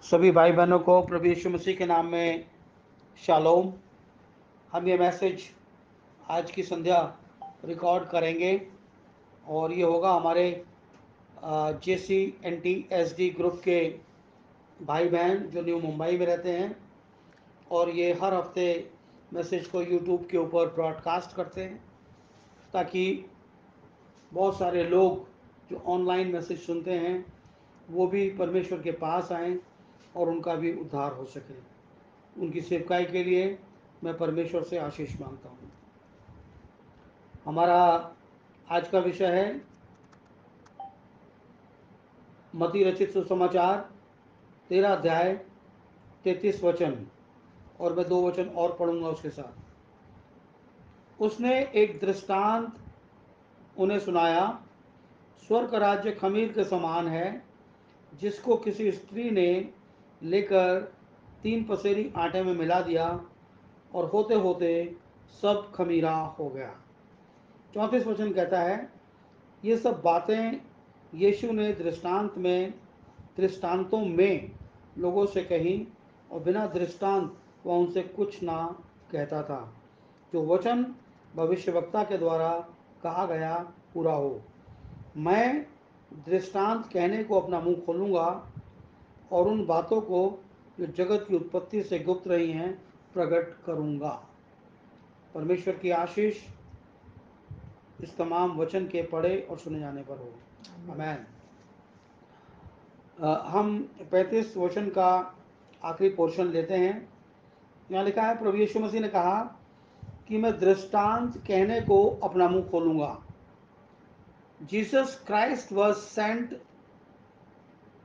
सभी भाई बहनों को प्रभु यीशु मसीह के नाम में शालोम। हम ये मैसेज आज की संध्या रिकॉर्ड करेंगे और ये होगा हमारे JCNT SD ग्रुप के भाई बहन जो न्यू मुंबई में रहते हैं, और ये हर हफ्ते मैसेज को यूट्यूब के ऊपर ब्रॉडकास्ट करते हैं ताकि बहुत सारे लोग जो ऑनलाइन मैसेज सुनते हैं वो भी परमेश्वर के पास आएँ और उनका भी उद्धार हो सके। उनकी सेवकाई के लिए मैं परमेश्वर से आशीष मांगता हूँ। हमारा आज का विषय है मत्ती रचित सुसमाचार 13 अध्याय 33 वचन, और मैं 2 वचन और पढ़ूंगा उसके साथ। उसने एक दृष्टांत उन्हें सुनाया, स्वर्ग का राज्य खमीर के समान है जिसको किसी स्त्री ने लेकर 3 पसेरी आटे में मिला दिया और होते होते सब खमीरा हो गया। 34 वचन कहता है, ये सब बातें यीशु ने दृष्टांतों में लोगों से कही, और बिना दृष्टांत वह उनसे कुछ ना कहता था जो वचन भविष्यवक्ता के द्वारा कहा गया पूरा हो। मैं दृष्टांत कहने को अपना मुंह खोलूँगा और उन बातों को जो जगत की उत्पत्ति से गुप्त रही हैं प्रकट करूँगा। परमेश्वर की आशीष इस तमाम वचन के पढ़े और सुने जाने पर हो। आमीन। हम 35 वचन का आखिरी पोर्शन लेते हैं। यहाँ लिखा है, प्रभु यीशु मसीह ने कहा कि मैं दृष्टांत कहने को अपना मुंह खोलूंगा। Jesus Christ was sent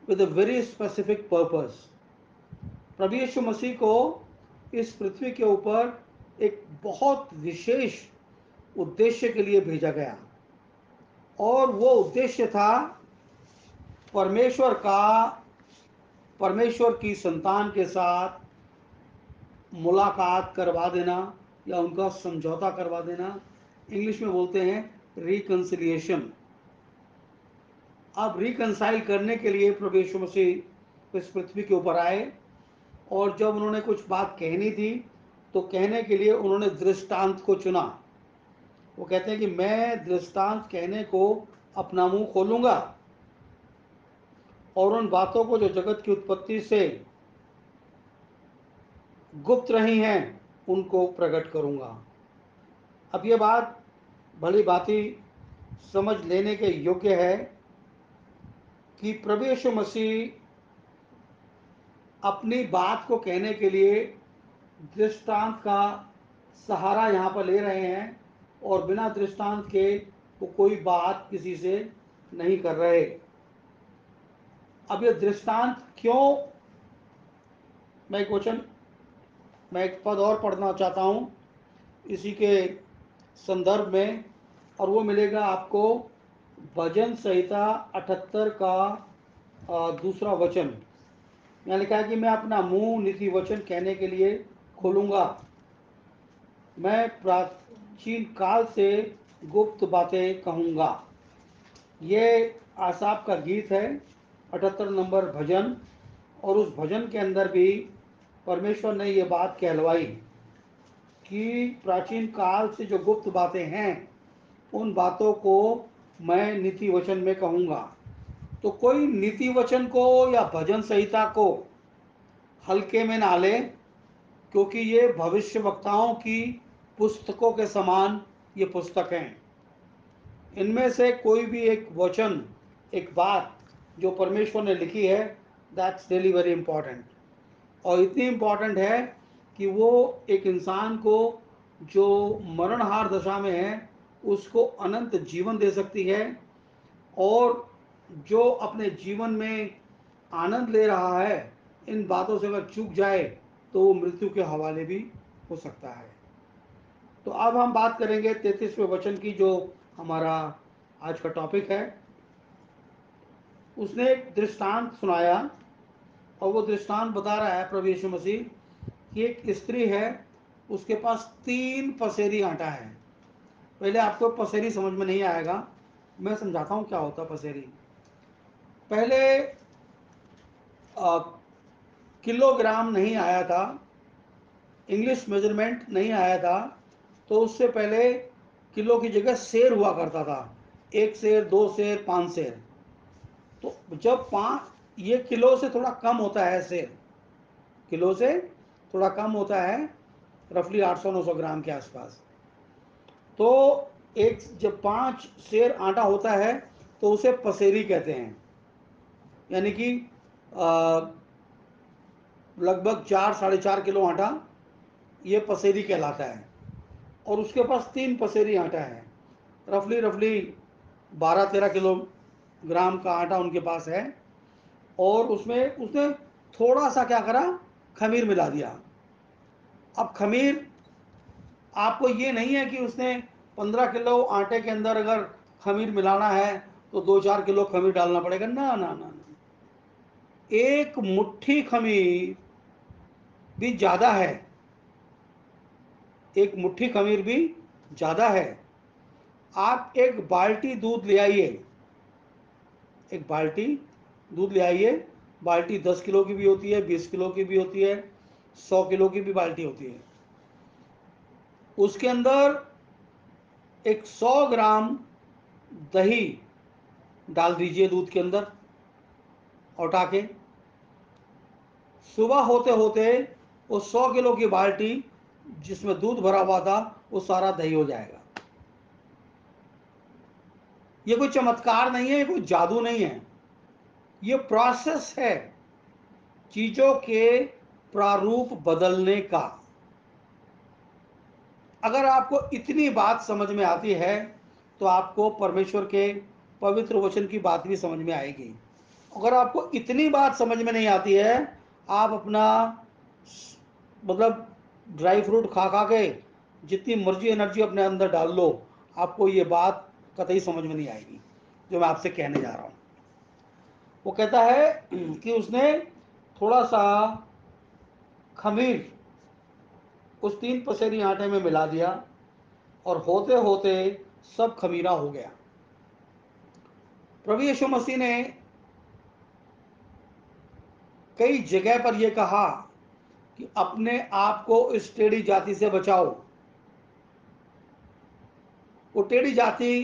with a very specific purpose. प्रभु यीशु मसीह को इस पृथ्वी के ऊपर एक बहुत विशेष उद्देश्य के लिए भेजा गया, और वो उद्देश्य था परमेश्वर की संतान के साथ मुलाकात करवा देना या उनका समझौता करवा देना। इंग्लिश में बोलते हैं रिकन्सिलिएशन। अब रिकनसाइल करने के लिए प्रभु यीशु मसीह इस पृथ्वी के ऊपर आए, और जब उन्होंने कुछ बात कहनी थी तो कहने के लिए उन्होंने दृष्टांत को चुना। वो कहते हैं कि मैं दृष्टांत कहने को अपना मुंह खोलूंगा और उन बातों को जो जगत की उत्पत्ति से गुप्त रही हैं उनको प्रकट करूंगा। अब ये बात भली भांति समझ लेने के योग्य है कि प्रभु यीशु मसीह अपनी बात को कहने के लिए दृष्टांत का सहारा यहाँ पर ले रहे हैं, और बिना दृष्टांत के वो कोई बात किसी से नहीं कर रहे। अब ये दृष्टांत क्यों, मैं एक पद और पढ़ना चाहता हूँ इसी के संदर्भ में, और वो मिलेगा आपको भजन संहिता 78 का दूसरा वचन। यहाँ लिखा है कि मैं अपना मुंह नीति वचन कहने के लिए खोलूंगा, मैं प्राचीन काल से गुप्त बातें कहूँगा। ये आसाप का गीत है, 78 नंबर भजन, और उस भजन के अंदर भी परमेश्वर ने ये बात कहलवाई कि प्राचीन काल से जो गुप्त बातें हैं उन बातों को मैं नीति वचन में कहूँगा। तो कोई नीति वचन को या भजन संहिता को हल्के में ना ले, क्योंकि ये भविष्य वक्ताओं की पुस्तकों के समान ये पुस्तक हैं। इनमें से कोई भी एक वचन, एक बात जो परमेश्वर ने लिखी है, दैट्स रियली वेरी इंपॉर्टेंट। और इतनी इम्पॉर्टेंट है कि वो एक इंसान को जो मरणहार दशा में है उसको अनंत जीवन दे सकती है, और जो अपने जीवन में आनंद ले रहा है इन बातों से अगर चूक जाए तो वो मृत्यु के हवाले भी हो सकता है। तो अब हम बात करेंगे 33वें वचन की, जो हमारा आज का टॉपिक है। उसने एक दृष्टांत सुनाया, और वो दृष्टांत बता रहा है प्रभु यीशु मसीह कि एक स्त्री है, उसके पास 3 पसेरी आटा है। पहले आपको पसेरी समझ में नहीं आएगा, मैं समझाता हूँ क्या होता पसेरी। पहले किलोग्राम नहीं आया था, इंग्लिश मेजरमेंट नहीं आया था, तो उससे पहले किलो की जगह सेर हुआ करता था, 1 सेर, 2 सेर, 5 सेर। तो जब 5, ये किलो से थोड़ा कम होता है, सेर किलो से थोड़ा कम होता है, रफली 800-900 ग्राम के आसपास। तो एक जब 5 सेर आटा होता है तो उसे पसेरी कहते हैं, यानी कि लगभग 4-4.5 किलो आटा ये पसेरी कहलाता है। और उसके पास 3 पसेरी आटा है, रफली रफली 12-13 किलोग्राम का आटा उनके पास है। और उसमें उसने थोड़ा सा क्या करा, खमीर मिला दिया। अब खमीर, आपको ये नहीं है कि उसने 15 किलो आटे के अंदर अगर खमीर मिलाना है तो 2-4 किलो खमीर डालना पड़ेगा, ना ना ना ना। एक मुट्ठी खमीर भी ज्यादा है, एक मुट्ठी खमीर भी ज्यादा है। आप एक बाल्टी दूध ले आइए, एक बाल्टी दूध ले आइए। बाल्टी 10 किलो की भी होती है, 20 किलो की भी होती है, 100 किलो की भी बाल्टी होती है। उसके अंदर एक 100 ग्राम दही डाल दीजिए दूध के अंदर औटा के। सुबह होते होते वो 100 किलो की बाल्टी जिसमें दूध भरा हुआ था वो सारा दही हो जाएगा। ये कोई चमत्कार नहीं है, ये कोई जादू नहीं है, ये प्रोसेस है चीजों के प्रारूप बदलने का। अगर आपको इतनी बात समझ में आती है तो आपको परमेश्वर के पवित्र वचन की बात भी समझ में आएगी। अगर आपको इतनी बात समझ में नहीं आती है, आप अपना मतलब ड्राई फ्रूट खा खा के जितनी मर्जी एनर्जी अपने अंदर डाल लो, आपको ये बात कतई समझ में नहीं आएगी जो मैं आपसे कहने जा रहा हूँ। वो कहता है कि उसने थोड़ा सा खमीर उस 3 पसेरी आटे में मिला दिया और होते होते सब खमीरा हो गया। प्रभु यीशु मसीह ने कई जगह पर यह कहा कि अपने आप को इस टेढ़ी जाति से बचाओ। वो टेढ़ी जाति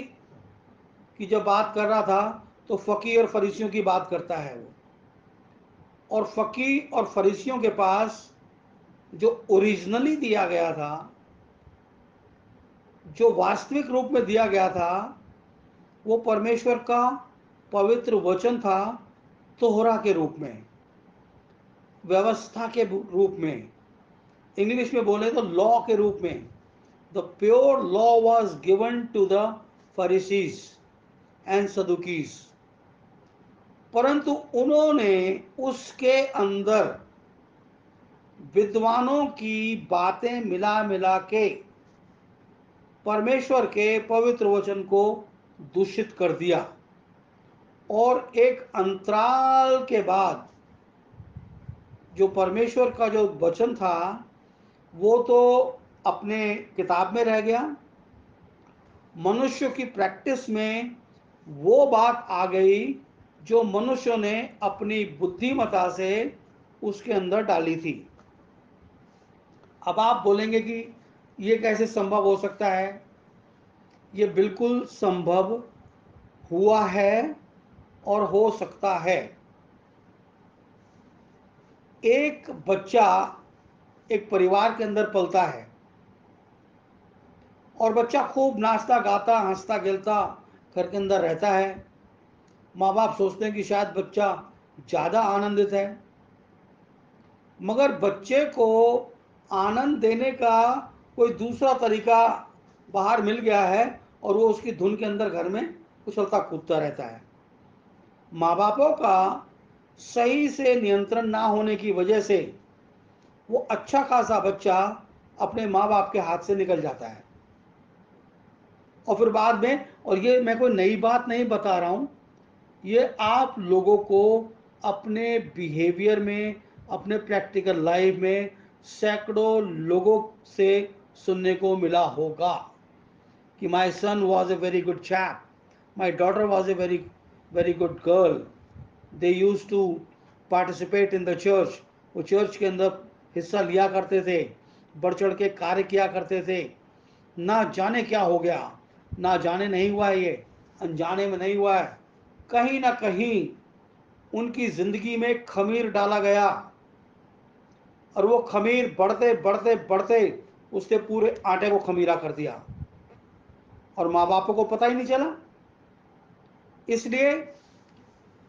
की जब बात कर रहा था तो फकी और फरीसियों की बात करता है वो। और फकी और फरीसियों के पास जो ओरिजिनली दिया गया था, जो वास्तविक रूप में दिया गया था, वो परमेश्वर का पवित्र वचन था, तोहरा के रूप में, व्यवस्था के रूप में, इंग्लिश में बोले तो लॉ के रूप में। The pure law was given to the Pharisees and Sadducees. परंतु उन्होंने उसके अंदर विद्वानों की बातें मिला मिला के परमेश्वर के पवित्र वचन को दूषित कर दिया। और एक अंतराल के बाद जो परमेश्वर का जो वचन था वो तो अपने किताब में रह गया, मनुष्य की प्रैक्टिस में वो बात आ गई जो मनुष्यों ने अपनी बुद्धिमता से उसके अंदर डाली थी। अब आप बोलेंगे कि ये कैसे संभव हो सकता है? ये बिल्कुल संभव हुआ है और हो सकता है। एक बच्चा एक परिवार के अंदर पलता है और बच्चा खूब नाचता गाता हंसता खेलता घर के अंदर रहता है। माँ बाप सोचते हैं कि शायद बच्चा ज़्यादा आनंदित है, मगर बच्चे को आनंद देने का कोई दूसरा तरीका बाहर मिल गया है और वो उसकी धुन के अंदर घर में उछलता कूदता रहता है। माँ बापों का सही से नियंत्रण ना होने की वजह से वो अच्छा खासा बच्चा अपने माँ बाप के हाथ से निकल जाता है। और फिर बाद में, और ये मैं कोई नई बात नहीं बता रहा हूँ, ये आप लोगों को अपने बिहेवियर में, अपने प्रैक्टिकल लाइफ में सैकड़ों लोगों से सुनने को मिला होगा कि my son was a very good chap, my daughter was a very very good girl, they used to participate in the church, वो चर्च के अंदर हिस्सा लिया करते थे, बढ़ चढ़ के कार्य किया करते थे। ना जाने क्या हो गया, ना जाने नहीं हुआ है, ये अनजाने में नहीं हुआ है, कहीं ना कहीं उनकी जिंदगी में खमीर डाला गया, और वो खमीर बढ़ते बढ़ते बढ़ते उसने पूरे आटे को खमीरा कर दिया, और माँ बापों को पता ही नहीं चला। इसलिए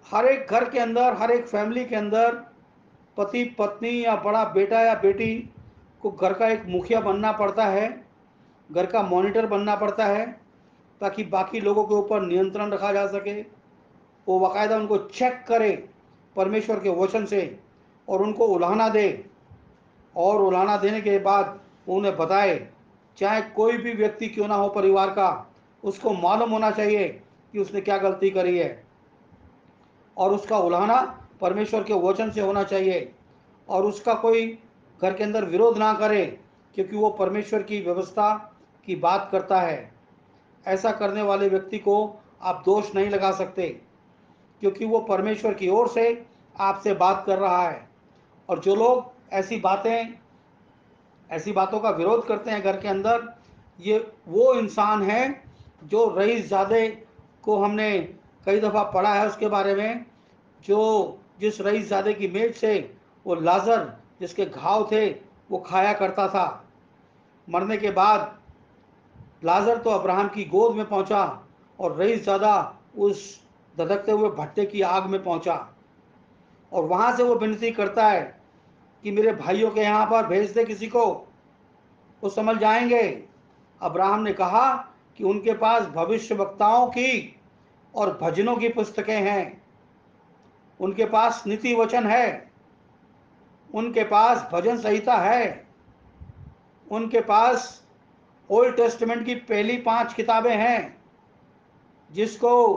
हर एक घर के अंदर, हर एक फैमिली के अंदर पति पत्नी या बड़ा बेटा या बेटी को घर का एक मुखिया बनना पड़ता है, घर का मॉनिटर बनना पड़ता है, ताकि बाकी लोगों के ऊपर नियंत्रण रखा जा सके। वो बाकायदा उनको चेक करे परमेश्वर के वचन से, और उनको उलाहना दे, और उलाहना देने के बाद उन्हें बताए, चाहे कोई भी व्यक्ति क्यों ना हो परिवार का, उसको मालूम होना चाहिए कि उसने क्या गलती करी है, और उसका उलाहना परमेश्वर के वचन से होना चाहिए, और उसका कोई घर के अंदर विरोध ना करे, क्योंकि वो परमेश्वर की व्यवस्था की बात करता है। ऐसा करने वाले व्यक्ति को आप दोष नहीं लगा सकते, क्योंकि वो परमेश्वर की ओर से आपसे बात कर रहा है। और जो लोग ऐसी बातों का विरोध करते हैं घर के अंदर, ये वो इंसान है जो रईस ज़ादे को हमने कई दफ़ा पढ़ा है उसके बारे में, जो जिस रईस ज़ादे की मेज से वो लाजर जिसके घाव थे वो खाया करता था। मरने के बाद लाजर तो अब्राहम की गोद में पहुंचा, और रईस ज़ादा उस धधकते हुए भट्टे की आग में पहुंचा, और वहां से वो विनती करता है कि मेरे भाइयों के यहाँ पर भेज दे किसी को, वो समझ जाएंगे। अब्राहम ने कहा कि उनके पास भविष्यवक्ताओं की और भजनों की पुस्तकें हैं, उनके पास नीति वचन है, उनके पास भजन संहिता है, उनके पास ओल्ड टेस्टमेंट की पहली 5 किताबें हैं, जिसको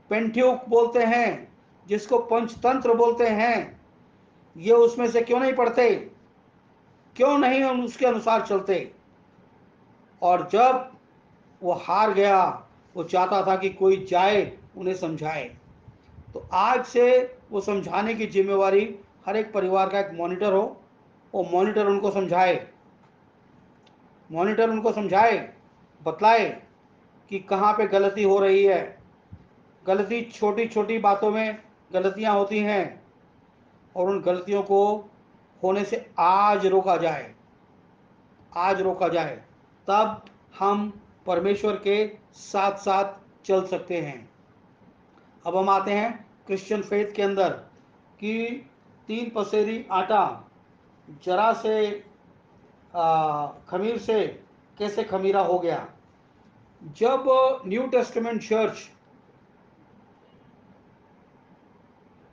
पेंट्यूक बोलते हैं, जिसको पंचतंत्र बोलते हैं। ये उसमें से क्यों नहीं पढ़ते, क्यों नहीं हम उसके अनुसार चलते? और जब वो हार गया, वो चाहता था कि कोई जाए उन्हें समझाए। तो आज से वो समझाने की जिम्मेवारी हर एक परिवार का एक मॉनिटर हो, वो मॉनिटर उनको समझाए, मॉनिटर उनको समझाए, बतलाए कि कहाँ पे गलती हो रही है। गलती छोटी छोटी बातों में गलतियाँ होती हैं, और उन गलतियों को होने से आज रोका जाए, आज रोका जाए, तब हम परमेश्वर के साथ साथ चल सकते हैं। अब हम आते हैं क्रिश्चियन फेथ के अंदर, कि 3 पसेरी आटा जरा से खमीर से कैसे खमीरा हो गया। जब न्यू टेस्टामेंट चर्च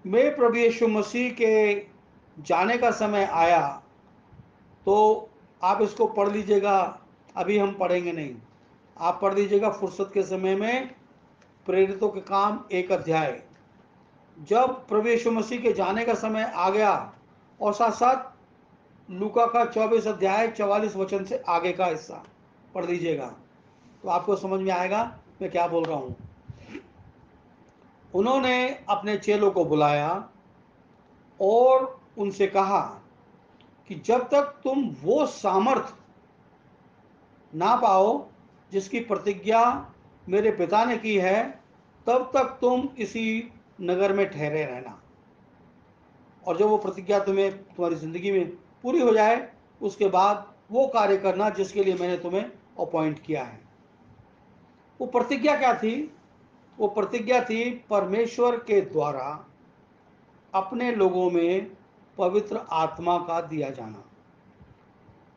में प्रभु यीशु मसीह के जाने का समय आया, तो आप इसको पढ़ लीजिएगा, अभी हम पढ़ेंगे नहीं, आप पढ़ लीजिएगा फुर्सत के समय में, प्रेरितों के काम 1 अध्याय। जब प्रभु यीशु मसीह के जाने का समय आ गया, और साथ साथ लूका का 24 अध्याय 44 वचन से आगे का हिस्सा पढ़ लीजिएगा, तो आपको समझ में आएगा मैं क्या बोल रहा हूँ। उन्होंने अपने चेलों को बुलाया और उनसे कहा कि जब तक तुम वो सामर्थ ना पाओ जिसकी प्रतिज्ञा मेरे पिता ने की है, तब तक तुम इसी नगर में ठहरे रहना। और जब वो प्रतिज्ञा तुम्हारी जिंदगी में पूरी हो जाए, उसके बाद वो कार्य करना जिसके लिए मैंने तुम्हें अपॉइंट किया है। वो प्रतिज्ञा क्या थी? वो प्रतिज्ञा थी परमेश्वर के द्वारा अपने लोगों में पवित्र आत्मा का दिया जाना।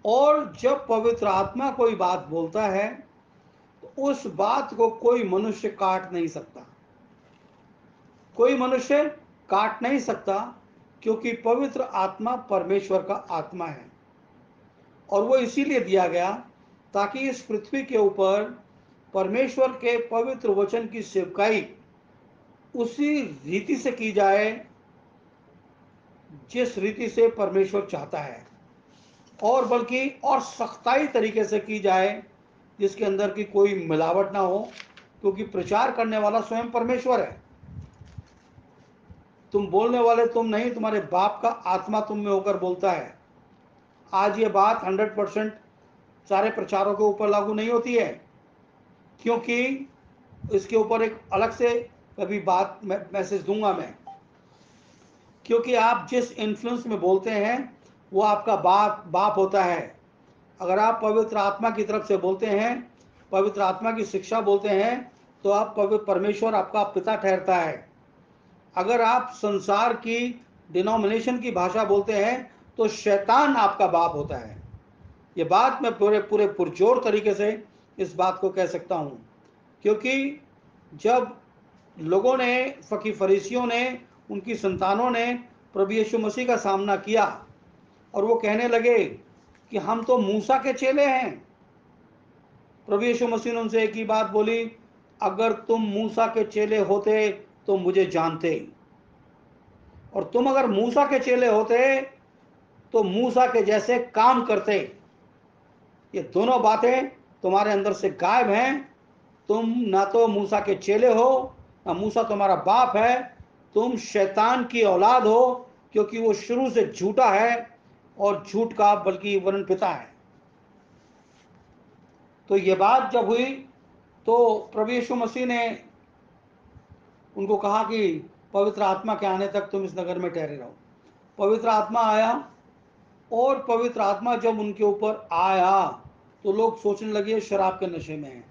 और जब पवित्र आत्मा कोई बात बोलता है, तो उस बात को कोई मनुष्य काट नहीं सकता, कोई मनुष्य काट नहीं सकता, क्योंकि पवित्र आत्मा परमेश्वर का आत्मा है। और वो इसीलिए दिया गया ताकि इस पृथ्वी के ऊपर परमेश्वर के पवित्र वचन की सेवकाई उसी रीति से की जाए जिस रीति से परमेश्वर चाहता है, और बल्कि और सख्ताई तरीके से की जाए, जिसके अंदर की कोई मिलावट ना हो, क्योंकि प्रचार करने वाला स्वयं परमेश्वर है। तुम बोलने वाले तुम नहीं, तुम्हारे बाप का आत्मा तुम में होकर बोलता है। आज ये बात 100% सारे प्रचारों के ऊपर लागू नहीं होती है, क्योंकि इसके ऊपर एक अलग से कभी बात मैसेज दूंगा मैं। क्योंकि आप जिस इन्फ्लुएंस में बोलते हैं वो आपका बाप होता है। अगर आप पवित्र आत्मा की तरफ से बोलते हैं, पवित्र आत्मा की शिक्षा बोलते हैं, तो आप परमेश्वर आपका पिता ठहरता है। अगर आप संसार की डिनोमिनेशन की भाषा बोलते हैं तो शैतान आपका बाप होता है। ये बात मैं पूरे पूरे पुरजोर तरीके से इस बात को कह सकता हूँ, क्योंकि जब लोगों ने, फरीसियों ने, उनकी संतानों ने प्रभु यीशु मसीह का सामना किया और वो कहने लगे कि हम तो मूसा के चेले हैं, प्रभु यीशु मसीह ने उनसे एक ही बात बोली, अगर तुम मूसा के चेले होते तो मुझे जानते, और तुम अगर मूसा के चेले होते तो मूसा के जैसे काम करते। ये दोनों बातें तुम्हारे अंदर से गायब हैं। तुम ना तो मूसा के चेले हो, ना मूसा तुम्हारा बाप है। तुम शैतान की औलाद हो, क्योंकि वो शुरू से झूठा है और झूठ का बल्कि वर्ण पिता है। तो ये बात जब हुई तो प्रभु यीशु मसीह ने उनको कहा कि पवित्र आत्मा के आने तक तुम इस नगर में ठहरे रहो। पवित्र आत्मा आया, और पवित्र आत्मा जब उनके ऊपर आया तो लोग सोचने लगे शराब के नशे में है।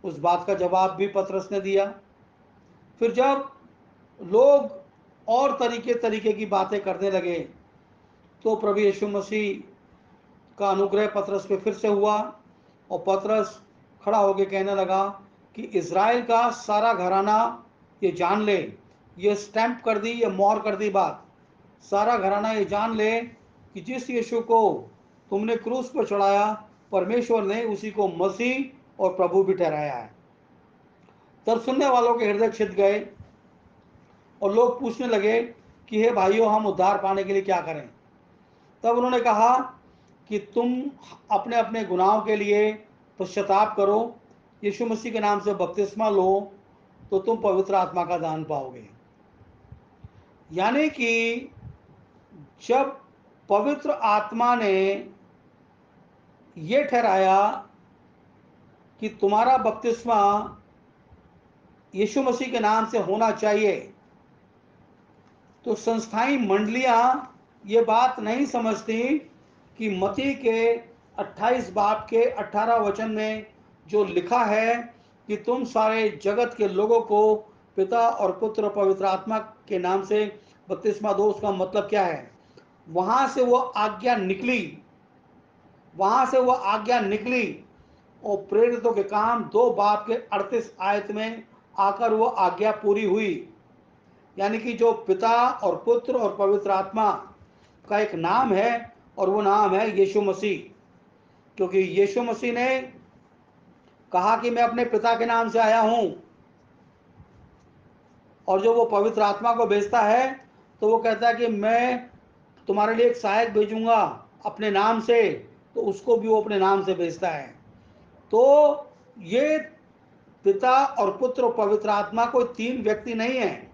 उस बात का जवाब भी पतरस ने दिया। फिर जब लोग और तरीके तरीके की बातें करने लगे तो प्रभु यीशु मसीह का अनुग्रह पतरस पे फिर से हुआ, और पतरस खड़ा होकर कहने लगा कि इज़राइल का सारा घराना ये जान ले, ये स्टैंप कर दी, ये मोहर कर दी बात, सारा घराना ये जान ले कि जिस यीशु को तुमने क्रूस पर चढ़ाया, परमेश्वर ने उसी को मसीह और प्रभु भी ठहराया है। तब सुनने वालों के हृदय छिद गए और लोग पूछने लगे कि हे भाइयों, हम उद्धार पाने के लिए क्या करें? तब उन्होंने कहा कि तुम अपने अपने गुनाहों के लिए पश्चाताप करो, यीशु मसीह के नाम से बपतिस्मा लो, तो तुम पवित्र आत्मा का दान पाओगे। यानी कि जब पवित्र आत्मा ने ये ठहराया कि तुम्हारा बपतिस्मा यीशु मसीह के नाम से होना चाहिए, तो संस्थाई मंडलियां ये बात नहीं समझती कि मत्ती के 28 बाब के 18 वचन में जो लिखा है कि तुम सारे जगत के लोगों को पिता और पुत्र और पवित्र आत्मा के नाम से बपतिस्मा दो, उसका मतलब क्या है? वहां से वो आज्ञा निकली, वहां से वो आज्ञा निकली, और प्रेरितों के काम 2 बाब के 38 आयत में आकर वो आज्ञा पूरी हुई। यानी कि जो पिता और पुत्र और पवित्र आत्मा का एक नाम है, और वो नाम है यीशु मसीह। क्योंकि यीशु मसीह ने कहा कि मैं अपने पिता के नाम से आया हूं, और जो वो पवित्र आत्मा को भेजता है तो वो कहता है कि मैं तुम्हारे लिए एक सहायक भेजूंगा अपने नाम से, तो उसको भी वो अपने नाम से भेजता है। तो ये पिता और पुत्र और पवित्र आत्मा कोई 3 व्यक्ति नहीं है,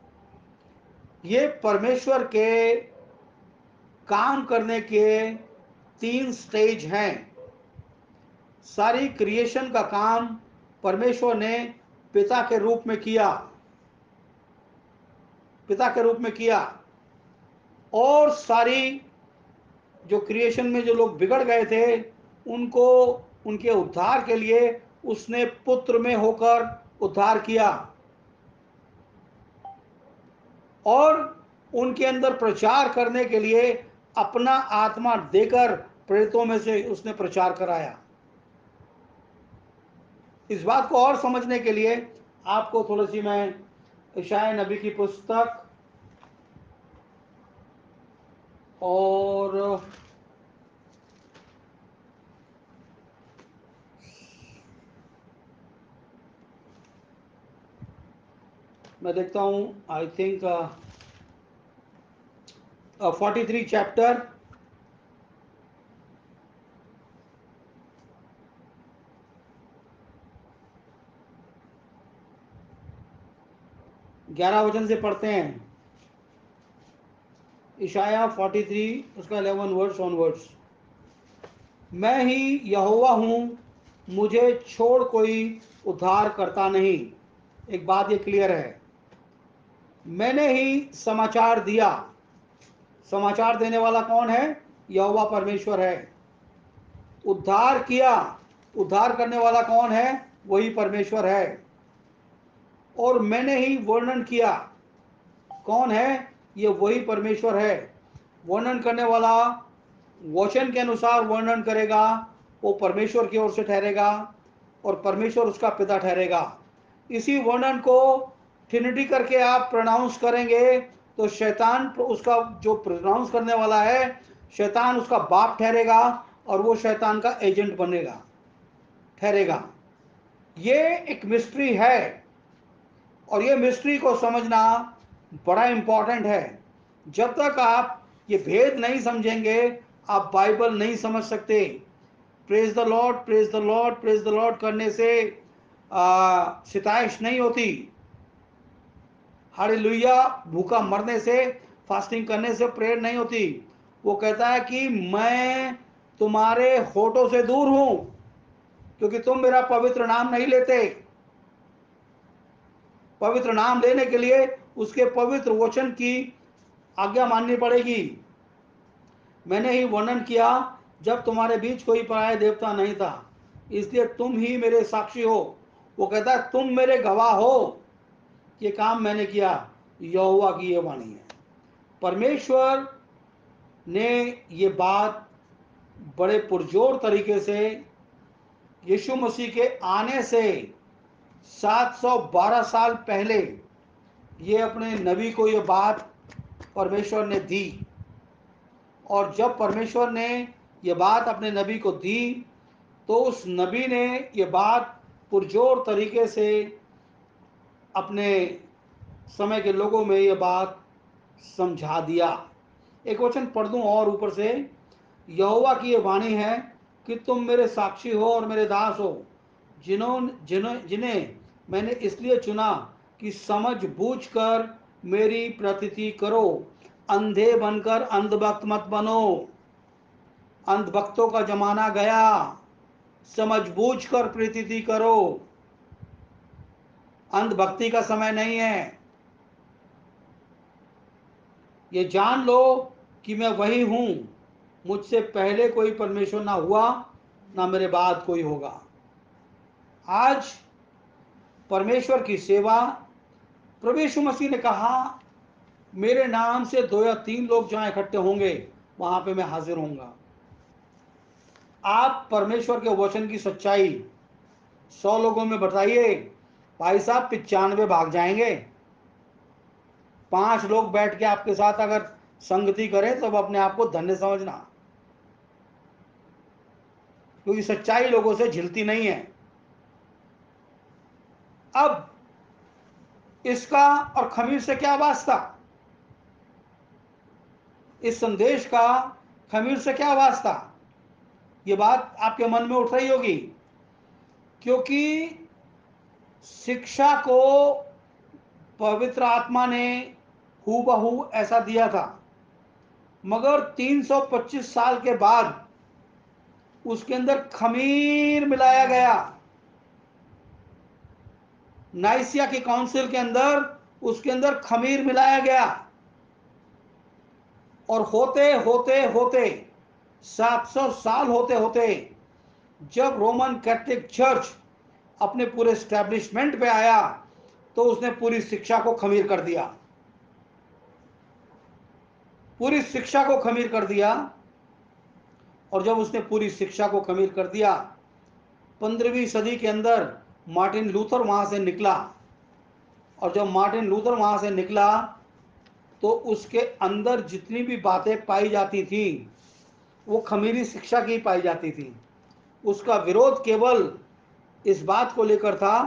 ये परमेश्वर के काम करने के 3 स्टेज हैं। सारी क्रिएशन का काम परमेश्वर ने पिता के रूप में किया, पिता के रूप में किया, और सारी जो क्रिएशन में जो लोग बिगड़ गए थे उनको उनके उद्धार के लिए उसने पुत्र में होकर उद्धार किया, और उनके अंदर प्रचार करने के लिए अपना आत्मा देकर प्रेरितों में से उसने प्रचार कराया। इस बात को और समझने के लिए आपको थोड़ी सी मैं यशायाह नबी की पुस्तक और मैं देखता हूं, आई थिंक 43 चैप्टर, ग्यारह वचन से पढ़ते हैं। इशाया 43 उसका 11 वर्ड्स ऑनवर्ड्स। मैं ही यहोवा हूँ, मुझे छोड़ कोई उद्धार करता नहीं। एक बात ये क्लियर है, मैंने ही समाचार दिया। समाचार देने वाला कौन है? यहोवा परमेश्वर है। उद्धार किया, उद्धार करने वाला कौन है? वही परमेश्वर है। और मैंने ही वर्णन किया, कौन है? ये वही परमेश्वर है। वर्णन करने वाला वचन के अनुसार वर्णन करेगा, वो परमेश्वर की ओर से ठहरेगा और परमेश्वर उसका पिता ठहरेगा। इसी वर्णन को ट्रिनिटी करके आप प्रोनाउंस करेंगे तो शैतान उसका जो प्रोनाउंस करने वाला है, शैतान उसका बाप ठहरेगा और वो शैतान का एजेंट बनेगा, ठहरेगा। ये एक मिस्ट्री है और ये मिस्ट्री को समझना बड़ा इंपॉर्टेंट है। जब तक आप ये भेद नहीं समझेंगे, आप बाइबल नहीं समझ सकते। Praise the Lord, praise the Lord, praise the Lord करने से सिताइश नहीं होती। हालेलुया भूखा मरने से, फास्टिंग करने से प्रेयर नहीं होती। वो कहता है कि मैं तुम्हारे होठों से दूर हूं क्योंकि तुम मेरा पवित्र नाम नहीं लेते। पवित्र नाम लेने के लिए उसके पवित्र वचन की आज्ञा माननी पड़ेगी। मैंने ही वर्णन किया जब तुम्हारे बीच कोई पराया देवता नहीं था, इसलिए तुम ही मेरे साक्षी हो। वो कहता है तुम मेरे गवाह हो, ये काम मैंने किया। यहोवा की ये वाणी है। परमेश्वर ने ये बात बड़े पुरजोर तरीके से यीशु मसीह के आने से 712 साल पहले ये अपने नबी को ये बात परमेश्वर ने दी। और जब परमेश्वर ने ये बात अपने नबी को दी तो उस नबी ने ये बात पुरजोर तरीके से अपने समय के लोगों में ये बात समझा दिया। एक वचन पढ़ दूं और ऊपर से, यहोवा की ये वाणी है कि तुम मेरे साक्षी हो और मेरे दास हो, जिन्हें मैंने इसलिए चुना कि समझ बूझ कर मेरी प्रतीति करो। अंधे बनकर अंधभक्त मत बनो। अंधभक्तों का जमाना गया, समझ बूझ कर प्रतीति करो। अंधभक्ति का समय नहीं है। ये जान लो कि मैं वही हूं, मुझसे पहले कोई परमेश्वर ना हुआ, ना मेरे बाद कोई होगा। आज परमेश्वर की सेवा, प्रभु यीशु मसीह ने कहा मेरे नाम से 2 या 3 लोग जहां इकट्ठे होंगे वहां पे मैं हाजिर होऊंगा। आप परमेश्वर के वचन की सच्चाई 100 लोगों में बताइए, भाई साहब 95 भाग जाएंगे। 5 लोग बैठ के आपके साथ अगर संगति करें तो अब अपने आप को धन्य समझना, क्योंकि सच्चाई लोगों से झिलती नहीं है। अब इसका और खमीर से क्या वास्ता? इस संदेश का खमीर से क्या वास्ता? ये बात आपके मन में उठ रही होगी, क्योंकि शिक्षा को पवित्र आत्मा ने हूबहू ऐसा दिया था, मगर 325 साल के बाद उसके अंदर खमीर मिलाया गया। नाइसिया की काउंसिल के अंदर उसके अंदर खमीर मिलाया गया। और होते होते होते 700 साल होते होते जब रोमन कैथोलिक चर्च अपने पूरे स्टैब्लिशमेंट पे आया तो उसने पूरी शिक्षा को खमीर कर दिया। पूरी शिक्षा को खमीर कर दिया। और जब उसने पूरी शिक्षा को खमीर कर दिया, 15वीं सदी के अंदर मार्टिन लूथर वहां से निकला। और जब मार्टिन लूथर वहां से निकला तो उसके अंदर जितनी भी बातें पाई जाती थी वो खमीरी शिक्षा की पाई जाती थी। उसका विरोध केवल इस बात को लेकर था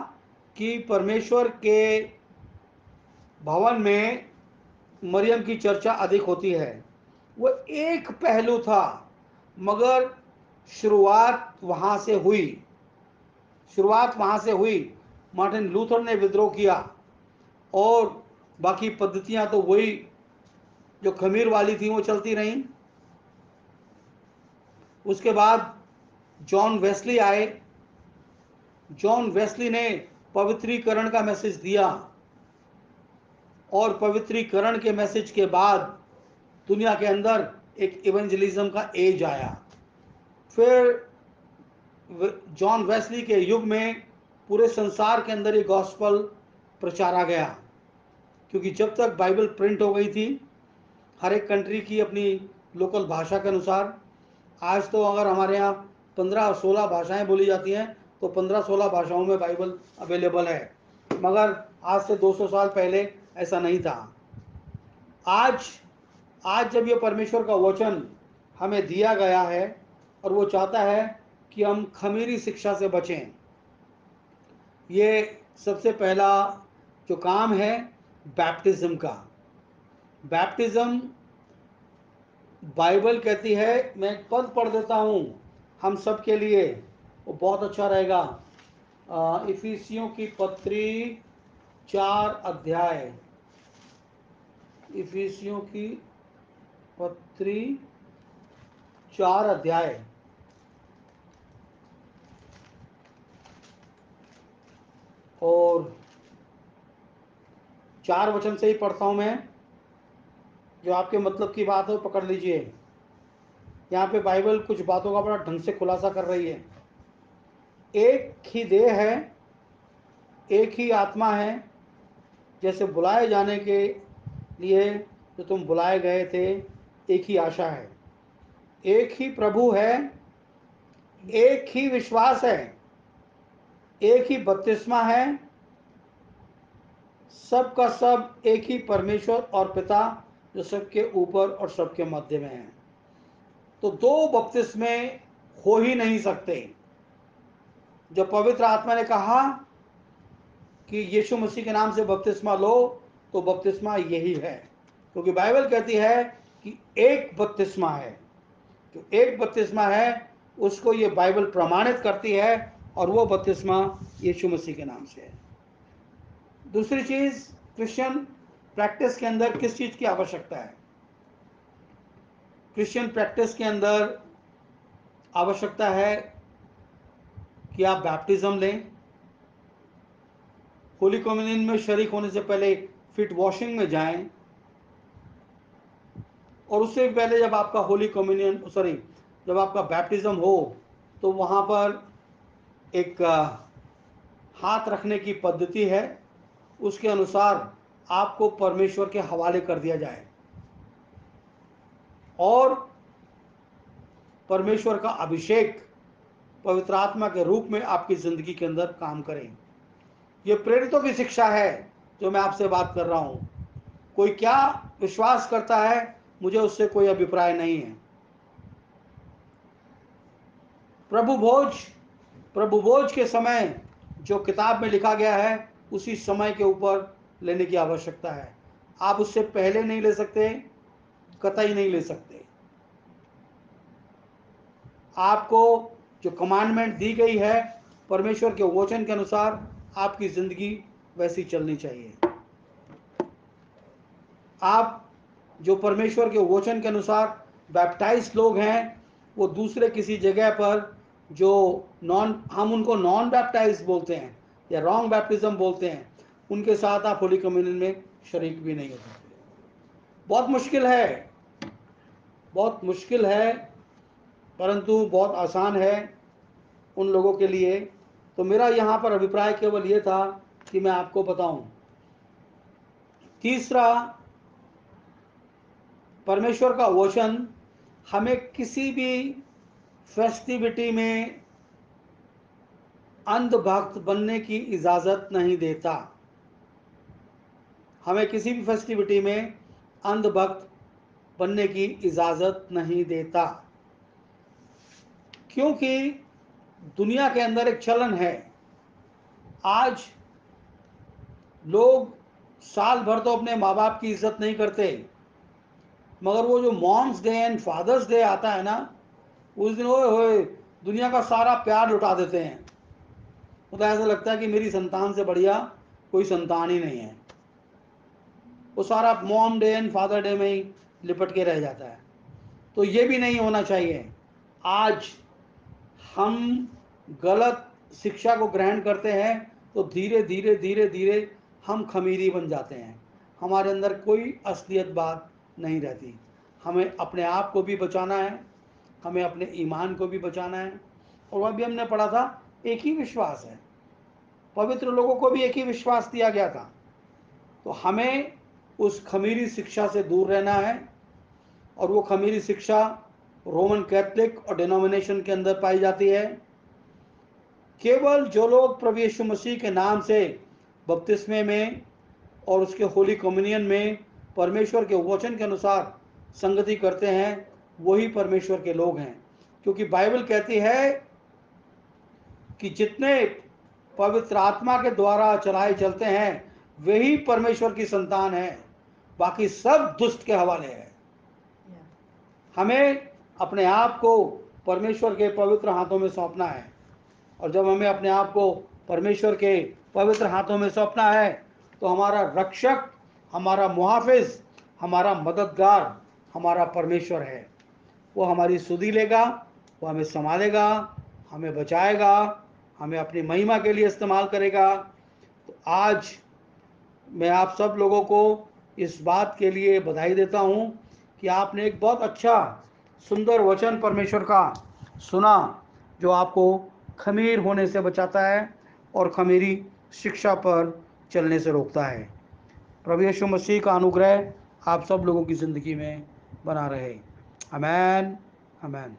कि परमेश्वर के भवन में मरियम की चर्चा अधिक होती है। वो एक पहलू था, मगर शुरुआत वहां से हुई। शुरुआत वहां से हुई। मार्टिन लूथर ने विद्रोह किया और बाकी पद्धतियां तो वही जो खमीर वाली थी वो चलती रहीं। उसके बाद जॉन वेस्ली आए। जॉन वेस्ली ने पवित्रीकरण का मैसेज दिया, और पवित्रीकरण के मैसेज के बाद दुनिया के अंदर एक इवेंजलिज्म का एज आया। फिर जॉन वेस्ली के युग में पूरे संसार के अंदर ये गॉस्पल प्रचारा गया, क्योंकि जब तक बाइबल प्रिंट हो गई थी हर एक कंट्री की अपनी लोकल भाषा के अनुसार। आज तो अगर हमारे यहाँ 15-16 भाषाएं बोली जाती हैं, तो 15-16 भाषाओं में बाइबल अवेलेबल है, मगर आज से 200 साल पहले ऐसा नहीं था। आज आज जब ये परमेश्वर का वचन हमें दिया गया है और वो चाहता है कि हम खमीरी शिक्षा से बचें, ये सबसे पहला जो काम है बैप्टिज्म का। बैप्टिज्म, बाइबल कहती है, मैं एक पद पढ़ देता हूँ हम सब के लिए, वो बहुत अच्छा रहेगा। इफिसियों की पत्री 4 अध्याय, इफिसियों की पत्री 4 अध्याय और 4 वचन से ही पढ़ता हूँ मैं, जो आपके मतलब की बात है पकड़ लीजिए। यहाँ पे बाइबल कुछ बातों का बड़ा ढंग से खुलासा कर रही है। एक ही देह है, एक ही आत्मा है, जैसे बुलाए जाने के लिए जो तुम बुलाए गए थे, एक ही आशा है, एक ही प्रभु है, एक ही विश्वास है, एक ही बपतिस्मा है, सब का सब एक ही परमेश्वर और पिता जो सबके ऊपर और सबके मध्य में है। तो 2 बपतिस्मे हो ही नहीं सकते। जब पवित्र आत्मा ने कहा कि यीशु मसीह के नाम से बपतिस्मा लो, तो बपतिस्मा यही है, क्योंकि बाइबल कहती है कि एक बपतिस्मा है। जो एक बपतिस्मा है उसको ये बाइबल प्रमाणित करती है, और वो बपतिस्मा यीशु मसीह के नाम से है। दूसरी चीज, क्रिश्चियन प्रैक्टिस के अंदर किस चीज की आवश्यकता है? क्रिश्चियन प्रैक्टिस के अंदर आवश्यकता है कि आप बैप्टिज्म लें, होली कम्युनियन में शरीक होने से पहले फिट वॉशिंग में जाएं, और उससे पहले जब आपका होली कम्युनियन जब आपका बैप्टिज्म हो, तो वहाँ पर एक हाथ रखने की पद्धति है, उसके अनुसार आपको परमेश्वर के हवाले कर दिया जाए और परमेश्वर का अभिषेक पवित्र आत्मा के रूप में आपकी जिंदगी के अंदर काम करें। ये प्रेरितों की शिक्षा है जो मैं आपसे बात कर रहा हूं। कोई क्या विश्वास करता है, मुझे उससे कोई अभिप्राय नहीं है। प्रभु भोज के समय जो किताब में लिखा गया है, उसी समय के ऊपर लेने की आवश्यकता है। आप उससे पहले नहीं ले सकते, कतई नहीं ले सकते। आपको जो कमांडमेंट दी गई है परमेश्वर के वचन के अनुसार, आपकी जिंदगी वैसी चलनी चाहिए। आप जो परमेश्वर के वचन के अनुसार बैप्टाइज लोग हैं, वो दूसरे किसी जगह पर जो हम उनको नॉन बैप्टाइज बोलते हैं या रॉन्ग बैप्टिज्म बोलते हैं, उनके साथ आप होली कम्युनियन में शरीक भी नहीं हो सकते। बहुत मुश्किल है, बहुत मुश्किल है, परंतु बहुत आसान है उन लोगों के लिए। तो मेरा यहाँ पर अभिप्राय केवल ये था कि मैं आपको बताऊं। तीसरा, परमेश्वर का वचन हमें किसी भी फेस्टिविटी में अंधभक्त बनने की इजाज़त नहीं देता। हमें किसी भी फेस्टिविटी में अंधभक्त बनने की इजाज़त नहीं देता, क्योंकि दुनिया के अंदर एक चलन है। आज लोग साल भर तो अपने माँ बाप की इज्जत नहीं करते, मगर वो जो mom's day and father's day आता है ना, उस दिन ओए होए दुनिया का सारा प्यार लुटा देते हैं। तो ऐसा लगता है कि मेरी संतान से बढ़िया कोई संतान ही नहीं है। वो सारा mom day and father day में ही लिपट के रह जाता है। तो ये भी नहीं होना चाहिए। आज हम गलत शिक्षा को ग्रहण करते हैं तो धीरे धीरे धीरे धीरे हम खमीरी बन जाते हैं, हमारे अंदर कोई असलियत बात नहीं रहती। हमें अपने आप को भी बचाना है, हमें अपने ईमान को भी बचाना है। और वह भी हमने पढ़ा था, एक ही विश्वास है, पवित्र लोगों को भी एक ही विश्वास दिया गया था। तो हमें उस खमीरी शिक्षा से दूर रहना है। और वो खमीरी शिक्षा रोमन कैथोलिक और डिनोमिनेशन के अंदर पाई जाती है। केवल जो लोग प्रभु यीशु मसीह के नाम से बपतिस्मे में और उसके होली कम्युनियन में परमेश्वर के वचन के अनुसार संगति करते हैं, वही परमेश्वर के लोग हैं। क्योंकि बाइबल कहती है कि जितने पवित्र आत्मा के द्वारा चलाए चलते हैं वही परमेश्वर की संतान है, बाकी सब दुष्ट के हवाले है। हमें अपने आप को परमेश्वर के पवित्र हाथों में सौंपना है। और जब हमें अपने आप को परमेश्वर के पवित्र हाथों में सौंपना है तो हमारा रक्षक, हमारा मुहाफिज, हमारा मददगार हमारा परमेश्वर है। वो हमारी सुधि लेगा, वो हमें संभालेगा, हमें बचाएगा, हमें अपनी महिमा के लिए इस्तेमाल करेगा। तो आज मैं आप सब लोगों को इस बात के लिए बधाई देता हूँ कि आपने एक बहुत अच्छा सुंदर वचन परमेश्वर का सुना, जो आपको खमीर होने से बचाता है और खमीरी शिक्षा पर चलने से रोकता है। प्रभु यीशु मसीह का अनुग्रह आप सब लोगों की ज़िंदगी में बना रहे। आमेन, आमेन।